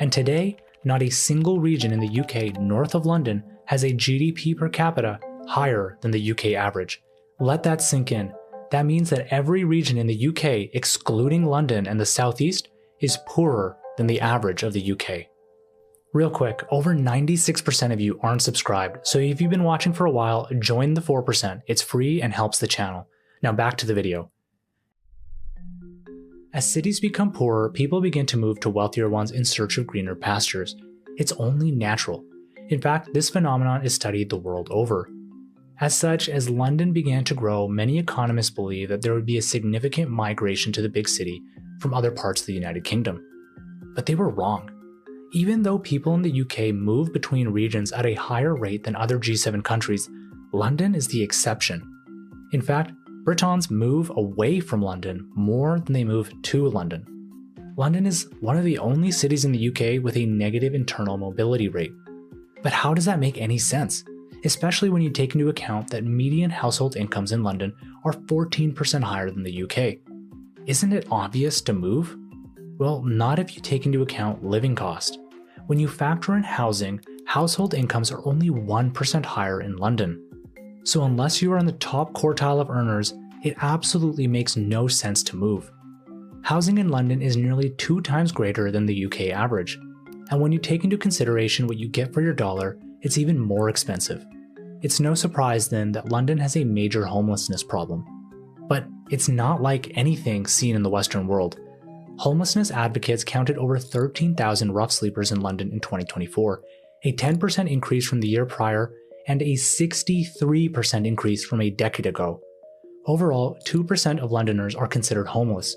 And today, not a single region in the UK north of London has a GDP per capita higher than the UK average. Let that sink in. That means that every region in the UK, excluding London and the Southeast, is poorer than the average of the UK. Real quick, over 96% of you aren't subscribed, so if you've been watching for a while, join the 4%. It's free and helps the channel. Now back to the video. As cities become poorer, people begin to move to wealthier ones in search of greener pastures. It's only natural. In fact, this phenomenon is studied the world over. As such, as London began to grow, many economists believe that there would be a significant migration to the big city from other parts of the United Kingdom. But they were wrong. Even though people in the UK move between regions at a higher rate than other G7 countries, London is the exception. In fact, Britons move away from London more than they move to London. London is one of the only cities in the UK with a negative internal mobility rate. But how does that make any sense? Especially when you take into account that median household incomes in London are 14% higher than the UK. Isn't it obvious to move? Well, not if you take into account living cost. When you factor in housing, household incomes are only 1% higher in London. So unless you are in the top quartile of earners, it absolutely makes no sense to move. Housing in London is nearly 2 times greater than the UK average. And when you take into consideration what you get for your dollar, it's even more expensive. It's no surprise then that London has a major homelessness problem. But it's not like anything seen in the Western world. Homelessness advocates counted over 13,000 rough sleepers in London in 2024, a 10% increase from the year prior and a 63% increase from a decade ago. Overall, 2% of Londoners are considered homeless,